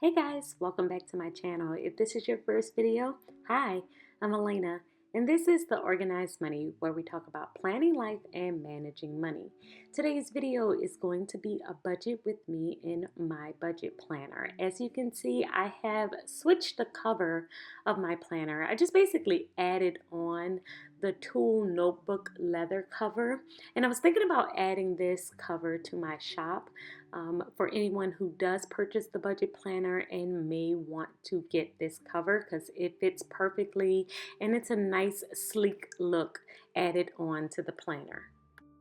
Hey guys, welcome back to my channel. If this is your first video, hi, I'm Alaina, and this is the Organized Money, where we talk about planning life and managing money. Today's video is going to be a budget with me in my budget planner. As you can see, I have switched the cover of my planner. I just basically added on the Tool Notebook leather cover, and I was thinking about adding this cover to my shop. For anyone who does purchase the budget planner and may want to get this cover because it fits perfectly and it's a nice sleek look added on to the planner.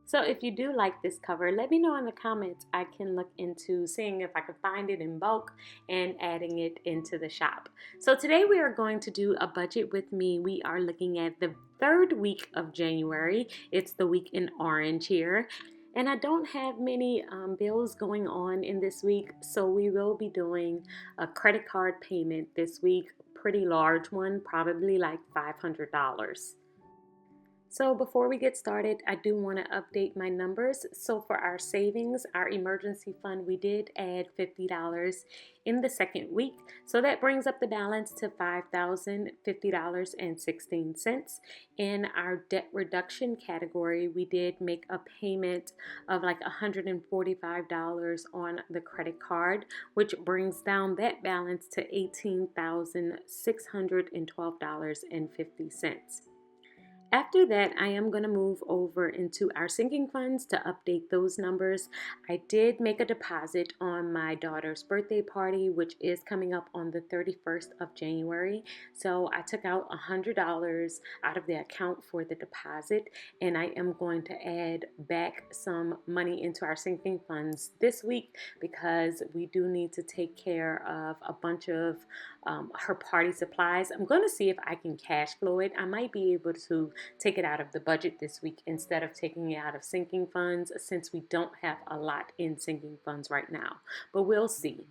So if you do like this cover, let me know in the comments. I can look into seeing if I can find it in bulk and adding it into the shop. So today we are going to do a budget with me. We are looking at the third week of January. It's the week in orange here. And I don't have many bills going on in this week, so we will be doing a credit card payment this week, pretty large one, probably like $500. So before we get started, I do want to update my numbers. So for our savings, our emergency fund, we did add $50 in the second week. So that brings up the balance to $5,050.16. In our debt reduction category, we did make a payment of like $145 on the credit card, which brings down that balance to $18,612.50. After that, I am going to move over into our sinking funds to update those numbers. I did make a deposit on my daughter's birthday party, which is coming up on the 31st of January. So I took out $100 out of the account for the deposit, and I am going to add back some money into our sinking funds this week because we do need to take care of a bunch of her party supplies. I'm going to see if I can cash flow it. I might be able to take it out of the budget this week instead of taking it out of sinking funds, since we don't have a lot in sinking funds right now, but we'll see.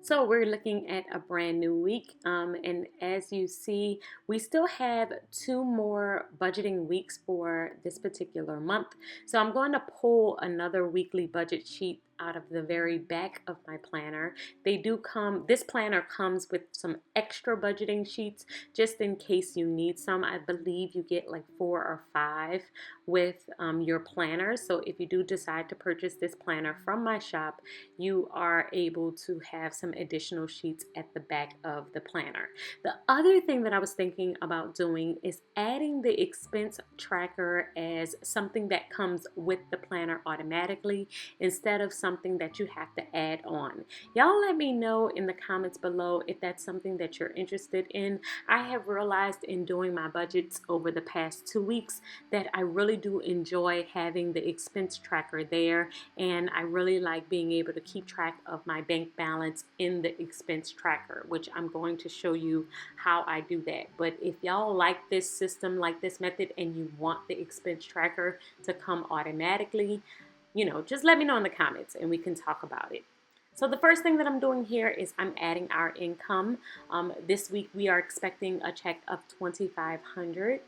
So we're looking at a brand new week, and as you see, we still have 2 more budgeting weeks for this particular month. So I'm going to pull another weekly budget sheet out of the very back of my planner. This planner comes with some extra budgeting sheets just in case you need some. I believe you get like 4 or 5 with your planner. So if you do decide to purchase this planner from my shop, you are able to have some additional sheets at the back of the planner. The other thing that I was thinking about doing is adding the expense tracker as something that comes with the planner automatically instead of something that you have to add on. Y'all let me know in the comments below if that's something that you're interested in. I have realized in doing my budgets over the past 2 weeks that I really do enjoy having the expense tracker there, and I really like being able to keep track of my bank balance in the expense tracker, which I'm going to show you how I do that. But if y'all like this system, like this method, and you want the expense tracker to come automatically, just let me know in the comments and we can talk about it. So the first thing that I'm doing here is I'm adding our income. This week we are expecting a check of $2,500.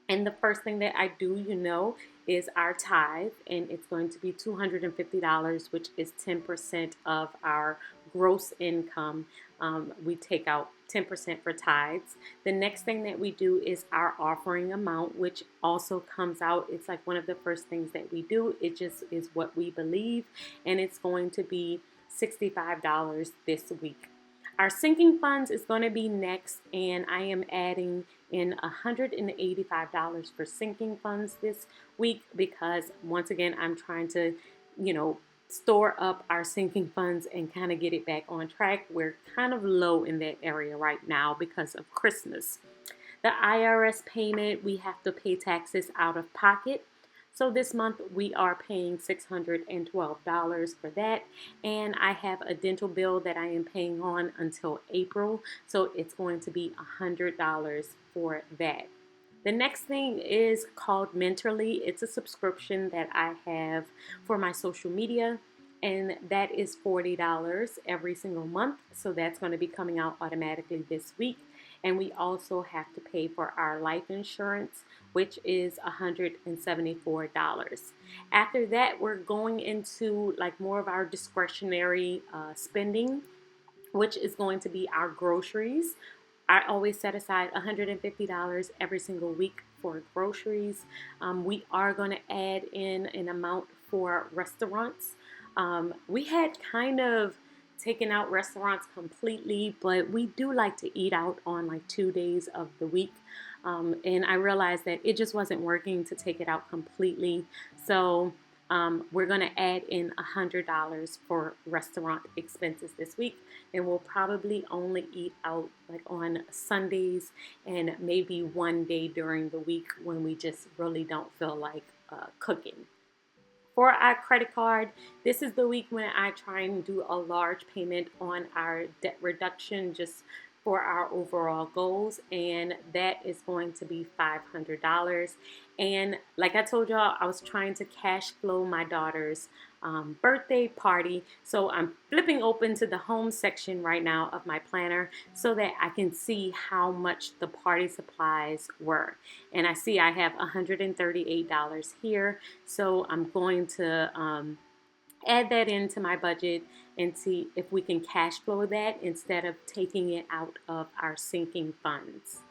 And the first thing that I do, is our tithe, and it's going to be $250, which is 10% of our gross income. We take out 10% for tithes. The next thing that we do is our offering amount, which also comes out. It's like one of the first things that we do. It just is what we believe, and it's going to be $65 this week. Our sinking funds is going to be next, and I am adding in $185 for sinking funds this week because, once again, I'm trying to, store up our sinking funds and kind of get it back on track. We're kind of low in that area right now because of Christmas. The IRS payment, we have to pay taxes out of pocket. So this month we are paying $612 for that, and I have a dental bill that I am paying on until April, so it's going to be $100 for that. The next thing is called Mentorly. It's a subscription that I have for my social media, and that is $40 every single month, so that's going to be coming out automatically this week. And we also have to pay for our life insurance, which is $174. After that, we're going into like more of our discretionary spending. which is going to be our groceries. I always set aside $150 every single week for groceries. We are going to add in an amount for restaurants. We had kind of taken out restaurants completely, but we do like to eat out on like 2 days of the week. And I realized that it just wasn't working to take it out completely. So we're going to add in $100 for restaurant expenses this week, and we'll probably only eat out like on Sundays and maybe one day during the week when we just really don't feel like cooking. For our credit card, this is the week when I try and do a large payment on our debt reduction just for our overall goals, and that is going to be $500. And like I told y'all, I was trying to cash flow my daughter's birthday party. So I'm flipping open to the home section right now of my planner so that I can see how much the party supplies were. And I see I have $138 here. So I'm going to add that into my budget and see if we can cash flow that instead of taking it out of our sinking funds.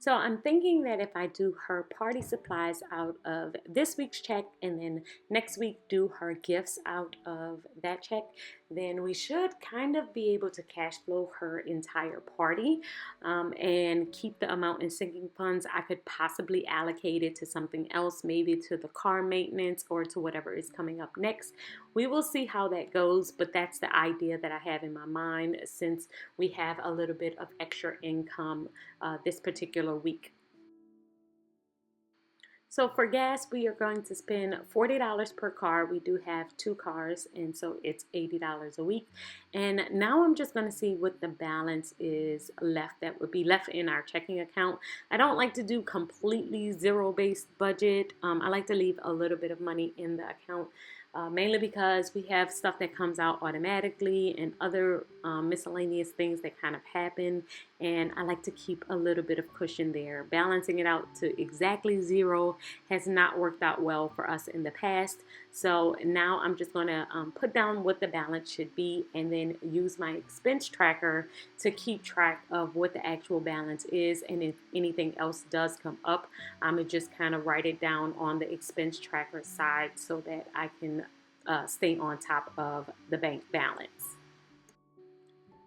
So I'm thinking that if I do her party supplies out of this week's check and then next week do her gifts out of that check, then we should kind of be able to cash flow her entire party and keep the amount in sinking funds. I could possibly allocate it to something else, maybe to the car maintenance or to whatever is coming up next. We will see how that goes, but that's the idea that I have in my mind since we have a little bit of extra income this particular week. So for gas, we are going to spend $40 per car. We do have 2 cars, and so it's $80 a week. And now I'm just going to see what the balance is left that would be left in our checking account. I don't like to do completely zero-based budget. I like to leave a little bit of money in the account. Mainly because we have stuff that comes out automatically and other miscellaneous things that kind of happen, and I like to keep a little bit of cushion there. Balancing it out to exactly zero has not worked out well for us in the past, so now I'm just going to put down what the balance should be and then use my expense tracker to keep track of what the actual balance is, and if anything else does come up, I'm going to just kind of write it down on the expense tracker side so that I can stay on top of the bank balance.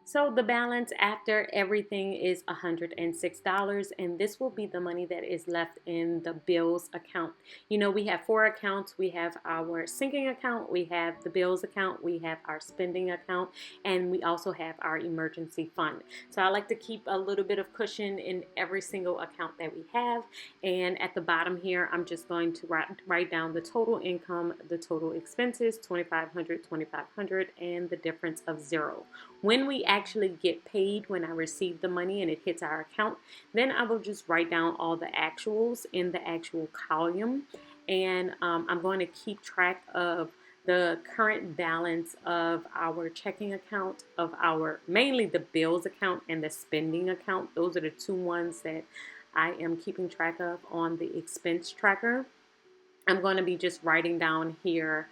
So the balance after everything is $106, and this will be the money that is left in the bills account. You know, we have 4 accounts. We have our sinking account, we have the bills account, we have our spending account, and we also have our emergency fund. So I like to keep a little bit of cushion in every single account that we have. And at the bottom here, I'm just going to write down the total income, the total expenses, $2,500, and the difference of 0. When we actually get paid, when I receive the money and it hits our account, then I will just write down all the actuals in the actual column, and I'm going to keep track of the current balance of our checking account, of our mainly the bills account and the spending account. Those are the 2 ones that I am keeping track of on the expense tracker. I'm going to be just writing down here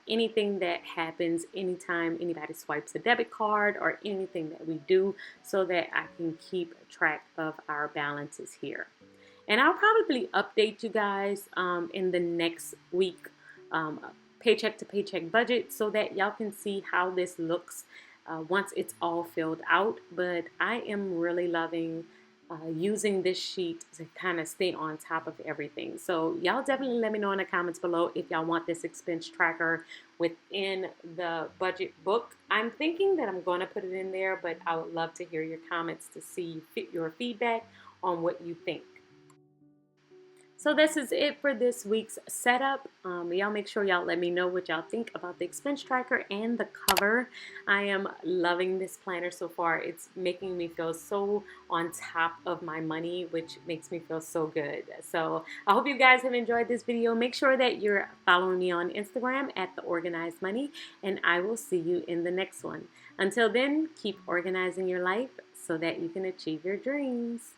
anything that happens anytime anybody swipes a debit card or anything that we do so that I can keep track of our balances here. And I'll probably update you guys in the next week paycheck to paycheck budget so that y'all can see how this looks once it's all filled out. But I am really loving using this sheet to kind of stay on top of everything. So y'all definitely let me know in the comments below if y'all want this expense tracker within the budget book. I'm thinking that I'm going to put it in there, but I would love to hear your comments to see your feedback on what you think. So this is it for this week's setup. Y'all make sure y'all let me know what y'all think about the expense tracker and the cover. I am loving this planner so far. It's making me feel so on top of my money, which makes me feel so good. So I hope you guys have enjoyed this video. Make sure that you're following me on Instagram at The Organized Money, and I will see you in the next one. Until then, keep organizing your life so that you can achieve your dreams.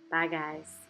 Bye, guys.